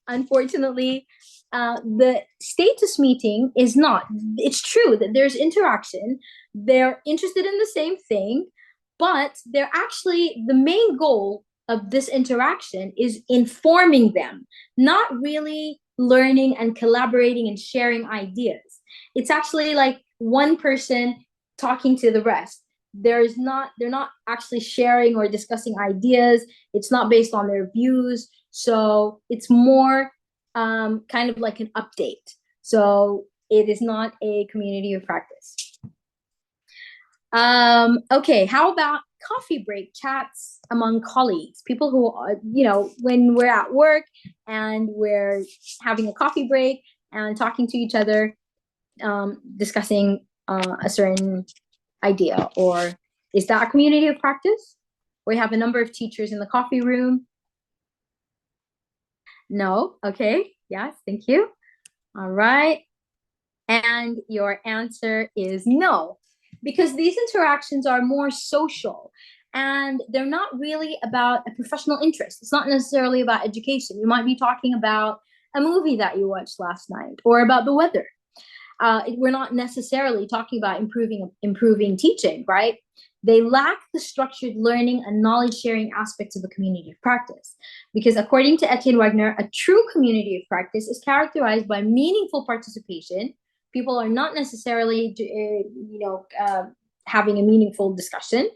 unfortunately, the status meeting is not. It's true that there's interaction. They're interested in the same thing, but they're actually, the main goal of this interaction is informing them, not really learning and collaborating and sharing ideas. It's actually like one person talking to the rest. They're not actually sharing or discussing ideas. It's not based on their views. So it's more kind of like an update. So it is not a community of practice. Okay, how about coffee break chats among colleagues? People who are, when we're at work and we're having a coffee break and talking to each other, discussing a certain idea, or is that a community of practice? We have a number of teachers in the coffee room. No. Okay. Yes. Thank you. All right. And your answer is no, because these interactions are more social and they're not really about a professional interest. It's not necessarily about education. You might be talking about a movie that you watched last night or about the weather. We're not necessarily talking about improving teaching, right? They lack the structured learning and knowledge sharing aspects of a community of practice. Because according to Etienne Wagner, a true community of practice is characterized by meaningful participation. People are not necessarily, having a meaningful discussion,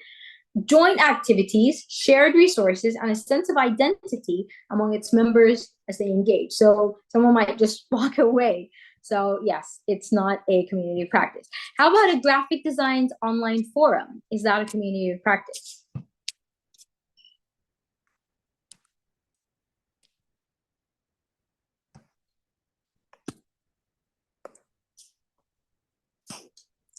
joint activities, shared resources, and a sense of identity among its members as they engage. So someone might just walk away. So yes, it's not a community of practice. How about a graphic designs online forum? Is that a community of practice?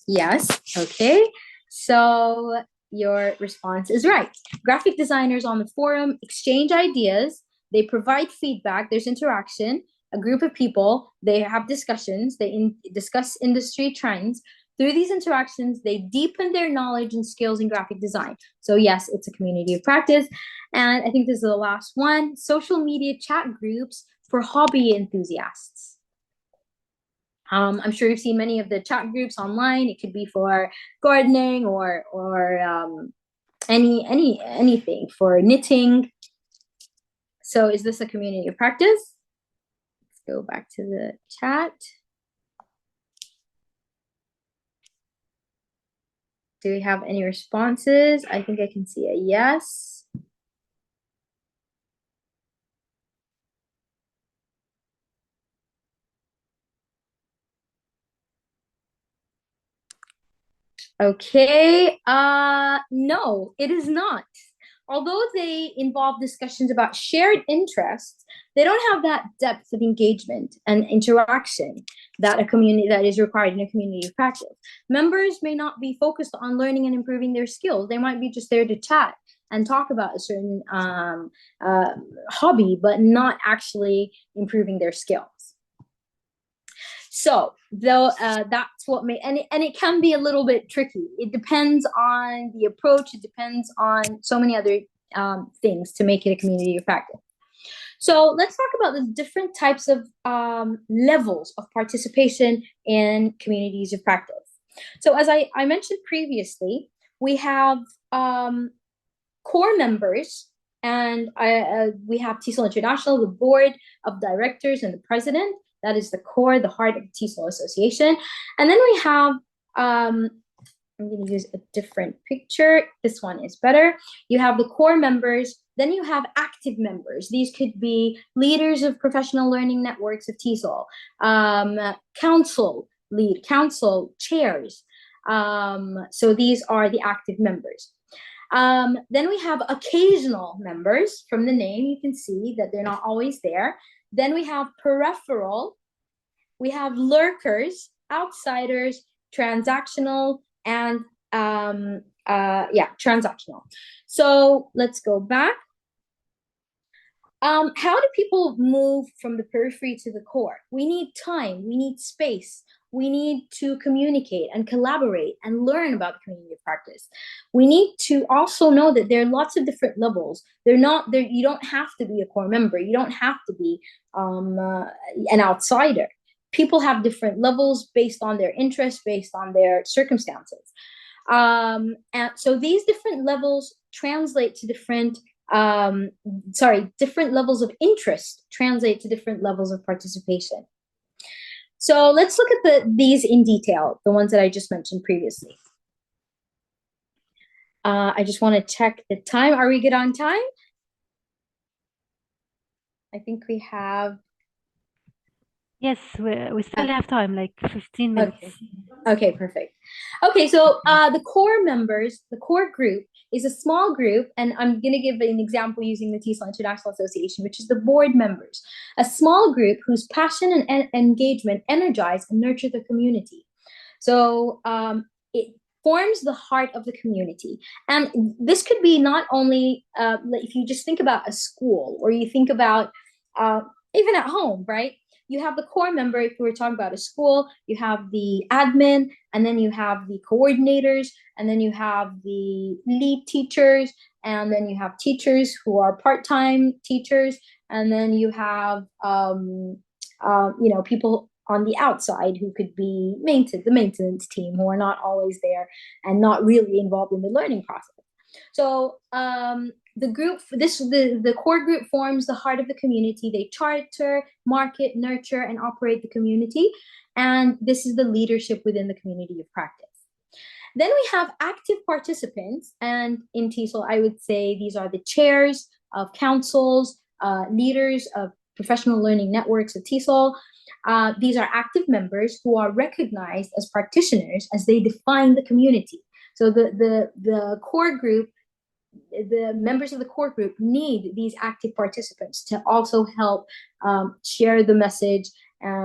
Yes. Okay. So your response is right. Graphic designers on the forum exchange ideas. They provide feedback. There's interaction. A group of people, they have discussions. They discuss industry trends. Through these interactions, they deepen their knowledge and skills in graphic design. So yes, it's a community of practice. And I think this is the last one. Social media chat groups for hobby enthusiasts. I'm sure you've seen many of the chat groups online. It could be for gardening or anything, for knitting. So is this a community of practice? Let's go back to the chat. Do we have any responses? I think I can see a yes. Okay, no, it is not. Although they involve discussions about shared interests, they don't have that depth of engagement and interaction that is required in a community of practice. Members may not be focused on learning and improving their skills. They might be just there to chat and talk about a certain hobby, but not actually improving their skills. So though that's what and it can be a little bit tricky. It depends on the approach. It depends on so many other things to make it a community of practice. So let's talk about the different types of levels of participation in communities of practice. So as I mentioned previously, we have core members, and we have TESOL International, the board of directors and the president. That is the core, the heart of the TESOL Association. And then we have, I'm going to use a different picture. This one is better. You have the core members. Then you have active members. These could be leaders of professional learning networks of TESOL, council chairs. So these are the active members. Then we have occasional members. From the name, you can see that they're not always there. Then we have peripheral, we have lurkers, outsiders, transactional, and transactional. So let's go back. How do people move from the periphery to the core? We need time, we need space, we need to communicate and collaborate and learn about the community of practice. We need to also know that there are lots of different levels. They're not there. You don't have to be a core member. You don't have to be an outsider. People have different levels based on their interests, based on their circumstances. And so these different levels translate to different different levels of interest translate to different levels of participation. So let's look at these in detail, the ones that I just mentioned previously. I just want to check the time. Are we good on time? I think we have. Yes, we still have time, like 15 minutes. Okay, perfect. Okay, so the core members, the core group is a small group, and I'm going to give an example using the TESOL International Association, which is the board members, a small group whose passion and engagement energize and nurture the community. So it forms the heart of the community. And this could be not only, if you just think about a school, or you think about even at home, right? You have the core member. If we're talking about a school, you have the admin, and then you have the coordinators, and then you have the lead teachers, and then you have teachers who are part-time teachers, and then you have people on the outside who could be the maintenance team, who are not always there and not really involved in the learning process. So the core group forms the heart of the community. They charter, market, nurture, and operate the community. And this is the leadership within the community of practice. Then we have active participants. And in TESOL, I would say these are the chairs of councils, leaders of professional learning networks of TESOL. These are active members who are recognized as practitioners as they define the community. So the core group, the members of the core group need these active participants to also help share the message,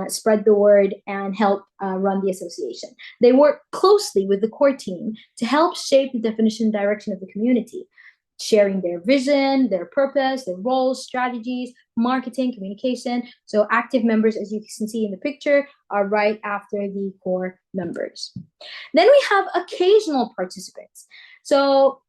spread the word, and help run the association. They work closely with the core team to help shape the definition and direction of the community, sharing their vision, their purpose, their roles, strategies, marketing, communication. So active members, as you can see in the picture, are right after the core members. Then we have occasional participants. So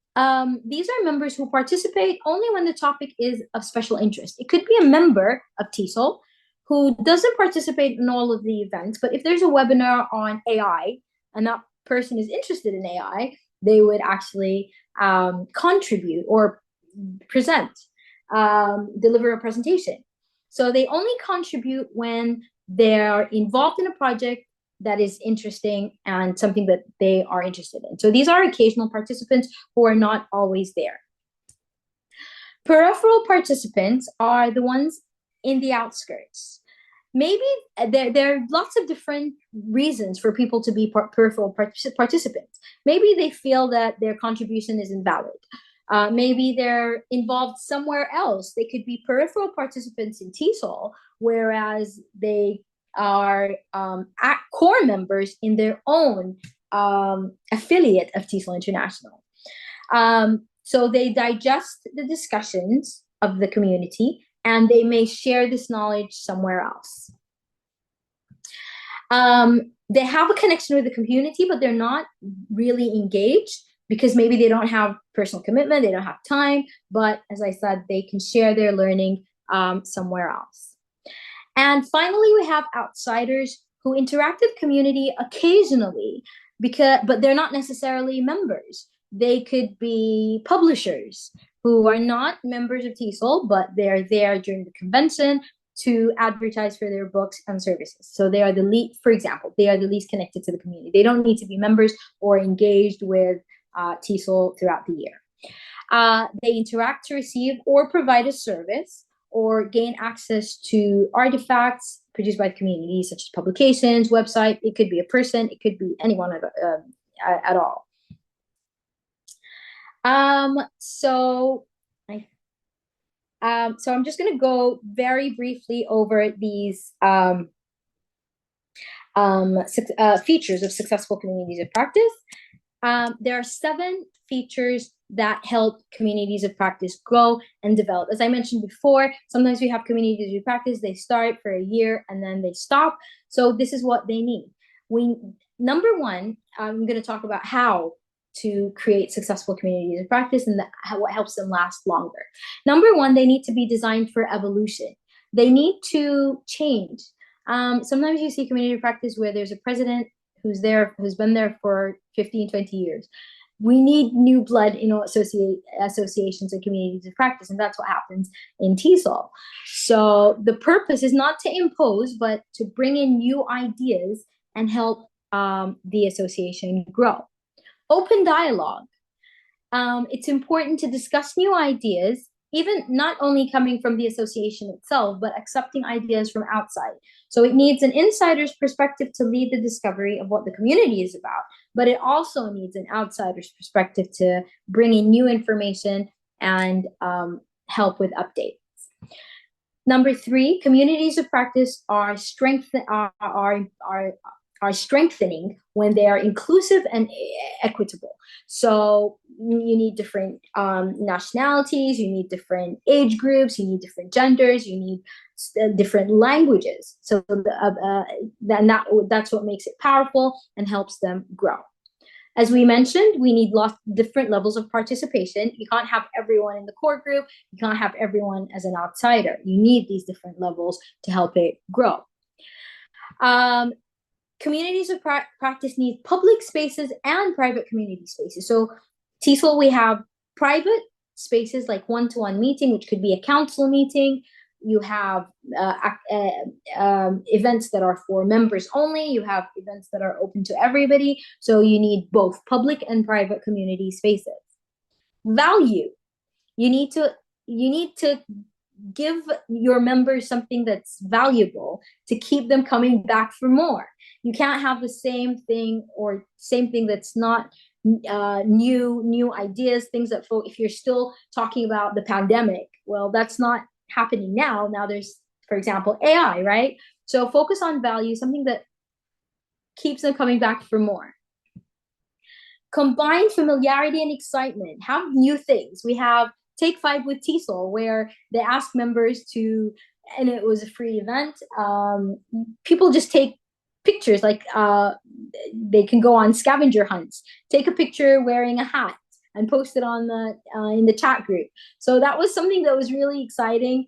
these are members who participate only when the topic is of special interest. It could be a member of TESOL who doesn't participate in all of the events, but if there's a webinar on AI and that person is interested in AI, they would actually contribute or present, deliver a presentation. So they only contribute when they're involved in a project that is interesting and something that they are interested in. So these are occasional participants who are not always there. Peripheral participants are the ones in the outskirts. Maybe there are lots of different reasons for people to be peripheral participants. Maybe they feel that their contribution is invalid. Maybe they're involved somewhere else. They could be peripheral participants in TESOL, whereas they are core members in their own affiliate of TESOL International. So they digest the discussions of the community, and they may share this knowledge somewhere else. They have a connection with the community, but they're not really engaged because maybe they don't have personal commitment, they don't have time, but as I said, they can share their learning somewhere else. And finally, we have outsiders who interact with community occasionally, but they're not necessarily members. They could be publishers who are not members of TESOL, but they're there during the convention to advertise for their books and services. So they are the least, for example, they are the least connected to the community. They don't need to be members or engaged with TESOL throughout the year. They interact to receive or provide a service or gain access to artifacts produced by the community, such as publications, website. It could be a person, it could be anyone at all. So I'm just going to go very briefly over these features of successful communities of practice. There are 7 features that help communities of practice grow and develop. As I mentioned before, sometimes we have communities of practice, they start for a year and then they stop. So this is what they need. number one, I'm going to talk about how to create successful communities of practice and what helps them last longer. Number one, they need to be designed for evolution. They need to change. Sometimes you see community of practice where there's a president who's been there for 15, 20 years. We need new blood in associations and communities of practice, and that's what happens in TESOL. So the purpose is not to impose, but to bring in new ideas and help the association grow. Open dialogue. It's important to discuss new ideas, even not only coming from the association itself, but accepting ideas from outside. So it needs an insider's perspective to lead the discovery of what the community is about, but it also needs an outsider's perspective to bring in new information and help with updates. Number three, communities of practice are strengthening when they are inclusive and equitable. So you need different nationalities, you need different age groups, you need different genders, you need different languages. So that's what makes it powerful and helps them grow. As we mentioned, we need different levels of participation. You can't have everyone in the core group. You can't have everyone as an outsider. You need these different levels to help it grow. Communities of practice need public spaces and private community spaces. So TESOL, we have private spaces like one-to-one meeting, which could be a council meeting. You have events that are for members only. You have events that are open to everybody. So you need both public and private community spaces. Value. You need to give your members something that's valuable to keep them coming back for more. You can't have the same thing that's not new ideas, things that if you're still talking about the pandemic, well, that's not happening now. Now there's, for example, AI, right? So focus on value, something that keeps them coming back for more. Combine familiarity and excitement. Have new things. We have Take 5 with TESOL, where they ask members to, and it was a free event. People just take pictures, like they can go on scavenger hunts, take a picture wearing a hat and post it on in the chat group. So that was something that was really exciting.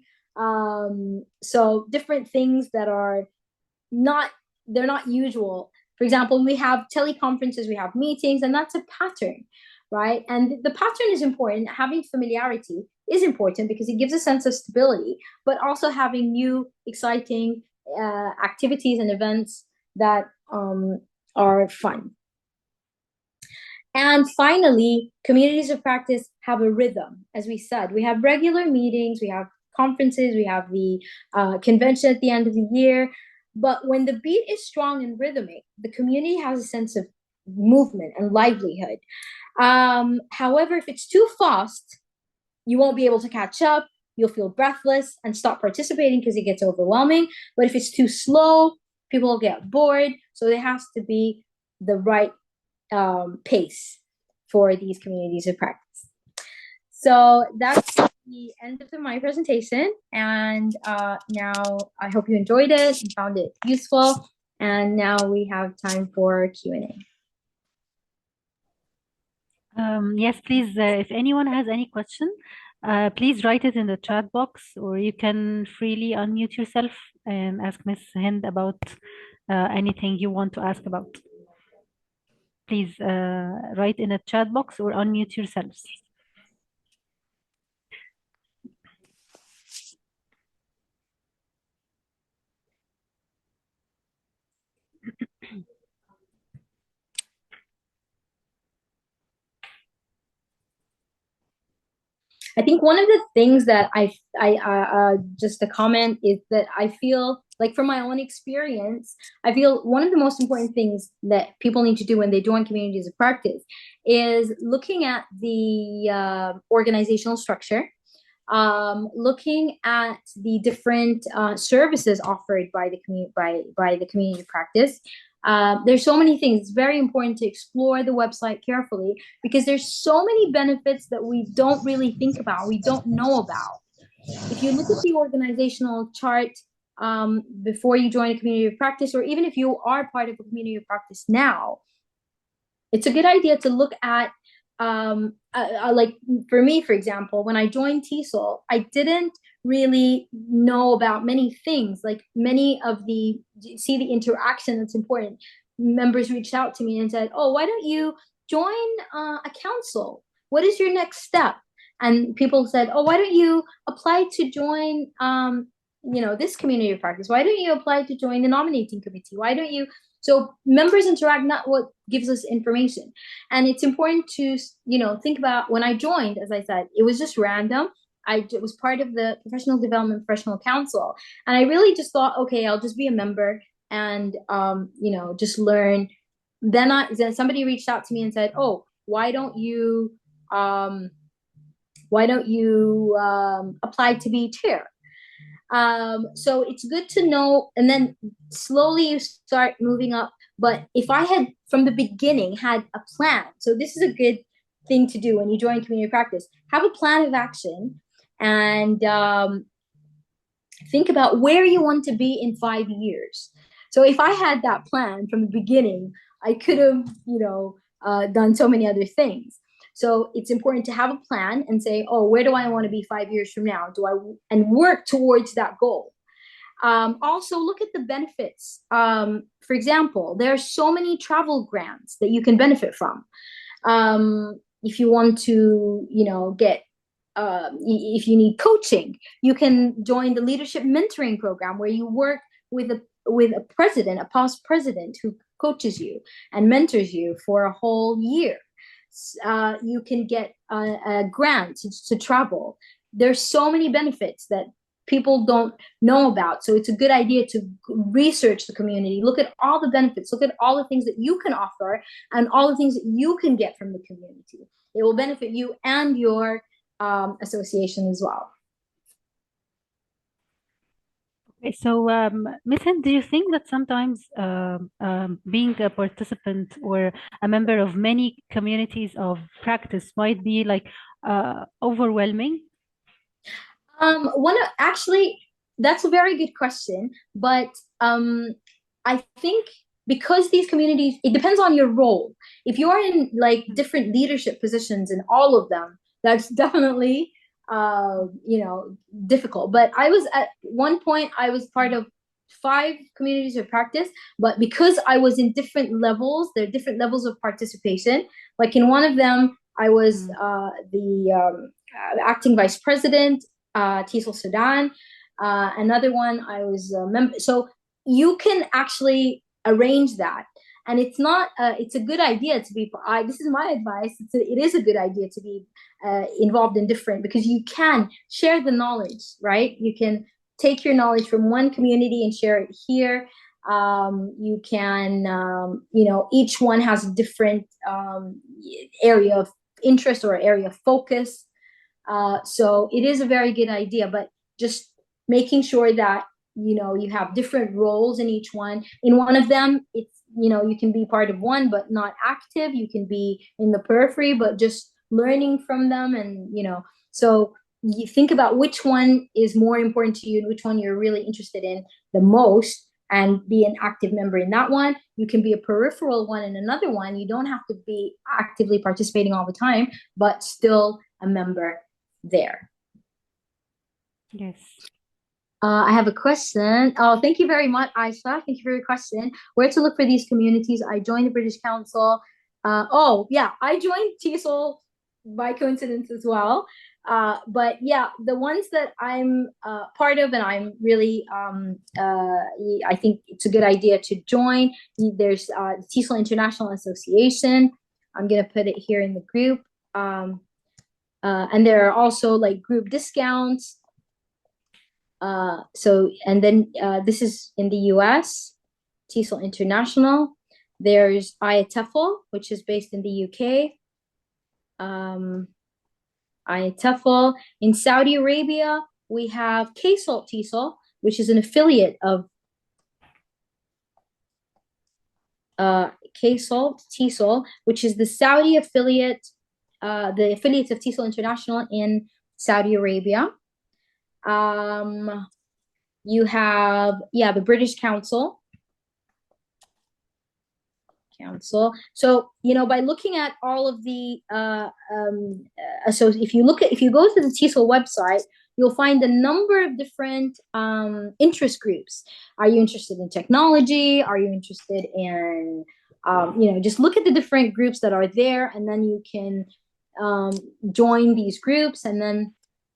So different things that are they're not usual. For example, we have teleconferences, we have meetings, and that's a pattern, right? And the pattern is important. Having familiarity is important because it gives a sense of stability, but also having new, exciting activities and events that are fun. And finally, communities of practice have a rhythm. As we said, we have regular meetings, we have conferences, we have the convention at the end of the year. But when the beat is strong and rhythmic, the community has a sense of movement and livelihood. However, if it's too fast, you won't be able to catch up. You'll feel breathless and stop participating because it gets overwhelming. But if it's too slow, people will get bored. So there has to be the right pace for these communities of practice. So that's the end of my presentation. And now I hope you enjoyed it and found it useful. And now we have time for Q&A. Yes, please, if anyone has any question, please write it in the chat box, or you can freely unmute yourself and ask Miss Hind about anything you want to ask about. Please write in the chat box or unmute yourselves. I think one of the things that just a comment is that I feel like, from my own experience, I feel one of the most important things that people need to do when they join communities of practice is looking at the organizational structure, looking at the different services offered by the community of practice. There's so many things. It's very important to explore the website carefully because there's so many benefits that we don't really think about, we don't know about. If you look at the organizational chart, before you join a community of practice, or even if you are part of a community of practice now, it's a good idea to look at like for me, for example, when I joined TESOL, I didn't really know about many things. Like many of the see the interaction that's important. Members reached out to me and said, "Oh, why don't you join a council? What is your next step?" And people said, "Oh, why don't you apply to join this community of practice? Why don't you apply to join the nominating committee? Why don't you?" So members interact, not what gives us information. And it's important to, think about when I joined, as I said, it was just random. I was part of the Professional Development Professional Council. And I really just thought, okay, I'll just be a member and, just learn. Then somebody reached out to me and said, oh, why don't you apply to be chair? So it's good to know, and then slowly you start moving up. But if I had from the beginning had a plan, so this is a good thing to do when you join community practice, have a plan of action and think about where you want to be in 5 years. So if I had that plan from the beginning, I could have, done so many other things. So it's important to have a plan and say, oh, where do I want to be 5 years from now? And work towards that goal. Also, look at the benefits. For example, there are so many travel grants that you can benefit from. If you want to, if you need coaching, you can join the leadership mentoring program where you work with a president, a past president who coaches you and mentors you for a whole year. You can get a grant to travel. There's so many benefits that people don't know about. So it's a good idea to research the community, look at all the benefits, look at all the things that you can offer and all the things that you can get from the community. It will benefit you and your association as well. Okay, so Ms. Hind, do you think that sometimes being a participant or a member of many communities of practice might be like overwhelming? Actually, that's a very good question, but I think because these communities, it depends on your role. If you're in like different leadership positions in all of them, that's definitely difficult. But I was at one point, I was part of 5 communities of practice, but because I was in different levels, there are different levels of participation. Like in one of them, I was the acting vice president, TESOL Sudan. Another one, I was a member. So you can actually arrange that. And it's not, it's a good idea to be, this is my advice. It is a good idea to be involved in different, because you can share the knowledge, right? You can take your knowledge from one community and share it here. You can, each one has a different area of interest or area of focus. So it is a very good idea, but just making sure that, you have different roles in each one. In one of them, it's, you can be part of one, but not active. You can be in the periphery, but just learning from them. And, so you think about which one is more important to you and which one you're really interested in the most, and be an active member in that one. You can be a peripheral one in another one. You don't have to be actively participating all the time, but still a member there. Yes. I have a question. Oh, thank you very much, Aisha. Thank you for your question. Where to look for these communities? I joined the British Council. I joined TESOL by coincidence as well. But yeah, the ones that I'm part of and I'm really, I think it's a good idea to join. There's the TESOL International Association. I'm going to put it here in the group. And there are also like group discounts. And then this is in the US, TESOL International. There's IATEFL, which is based in the UK. IATEFL. In Saudi Arabia, we have KSALT TESOL, which is an affiliate of KSALT TESOL, which is the Saudi affiliate, the affiliates of TESOL International in Saudi Arabia. You have, the British Council. So, by looking at all of the, so if you go to the TESOL website, you'll find a number of different interest groups. Are you interested in technology? Are you interested in, just look at the different groups that are there, and then you can join these groups, and then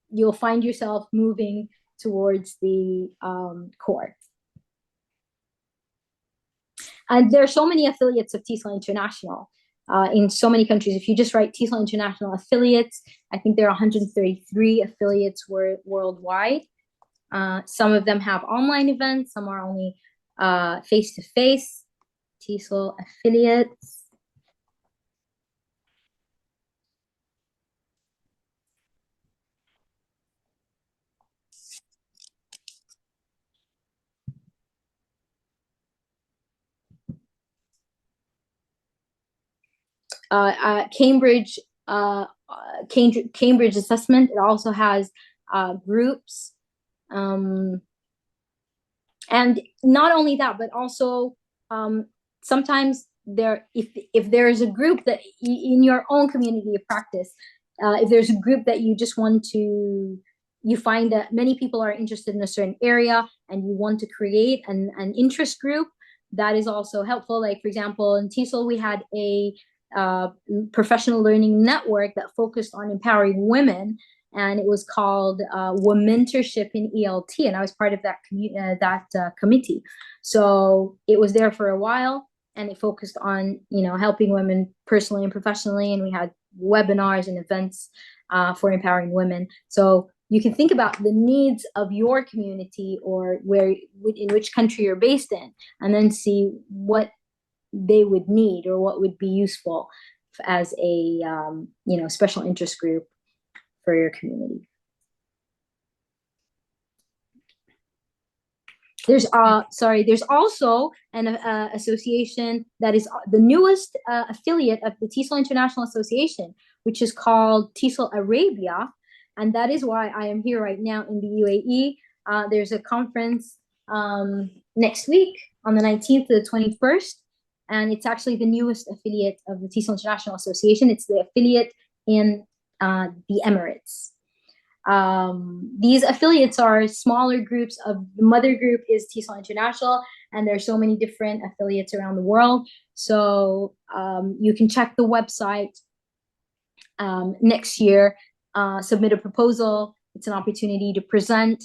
you'll find yourself moving towards the core. And there are so many affiliates of TESOL International in so many countries. If you just write TESOL International affiliates, I think there are 133 affiliates worldwide. Some of them have online events. Some are only face-to-face. TESOL affiliates. Cambridge assessment. It also has groups, and not only that, but also sometimes if there is a group that in your own community of practice, if there's a group that you just want to, you find that many people are interested in a certain area and you want to create an interest group, that is also helpful. Like, for example, in TESOL, we had a professional learning network that focused on empowering women, and it was called Womentorship in ELT, and I was part of that committee. So it was there for a while, and it focused on helping women personally and professionally, and we had webinars and events for empowering women. So you can think about the needs of your community or in which country you're based in, and then see what they would need or what would be useful as a special interest group for your community. There's also an association that is the newest affiliate of the TESOL International Association, which is called TESOL Arabia, and that is why I am here right now in the UAE. There's a conference next week on the 19th to the 21st, and it's actually the newest affiliate of the TESOL International Association. It's the affiliate in the Emirates. These affiliates are smaller groups. Of the mother group is TESOL International, and there are so many different affiliates around the world. So you can check the website next year, submit a proposal. It's an opportunity to present,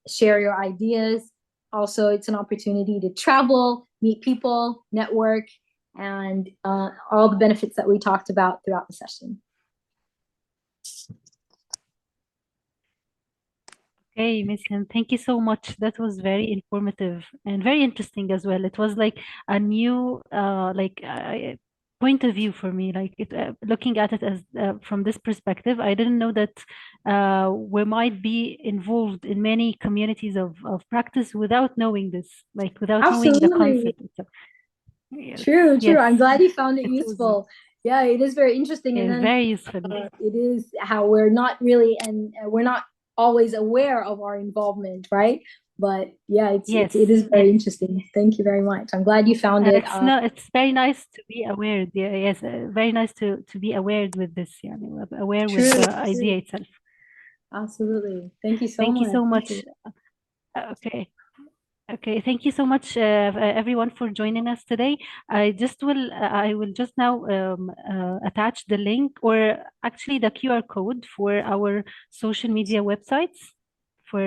share your ideas. Also, it's an opportunity to travel, meet people, network, and all the benefits that we talked about throughout the session. Okay, Miss Hind, thank you so much. That was very informative and very interesting as well. It was like a new point of view for me. Like looking at it as from this perspective, I didn't know that we might be involved in many communities of practice without knowing this, like without knowing the concept. Yes, true. Yes. I'm glad you found it useful. Yeah, it is very interesting. And then very useful. It is how we're not really, and we're not always aware of our involvement, right? But yeah, it is very interesting. Thank you very much. I'm glad you found it. It's very nice to be aware. Yeah, yes, very nice to be aware with this. Yeah, aware with the idea itself. Absolutely. Thank you so much. Thank you so much. Okay, thank you so much, everyone, for joining us today. I will just now attach the link, or actually the QR code for our social media websites for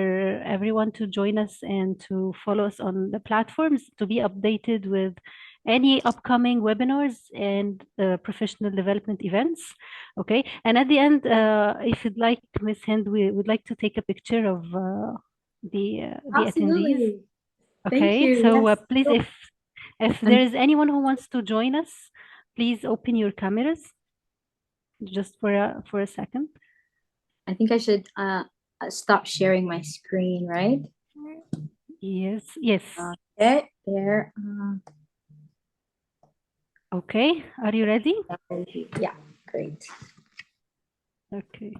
everyone to join us and to follow us on the platforms to be updated with any upcoming webinars and professional development events. Okay, and at the end, if you'd like, Ms. Hind, we would like to take a picture of the attendees. Okay, so please, if there is anyone who wants to join us, please open your cameras just for a second. I think I should stop sharing my screen, right? Yes. Okay, there. Okay, are you ready? Yeah, great. Okay.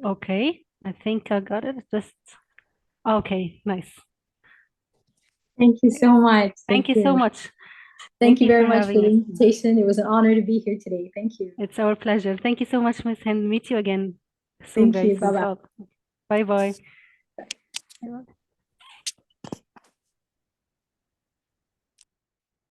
Okay, I think I got it. Just okay, nice. Thank you so much. Thank you so much. Thank you you very for much for having the us. invitation. It was an honor to be here today. Thank you. It's our pleasure. Thank you so much, Miss Hind. Meet you again soon, Thank very you. soon. Bye-bye. Bye bye.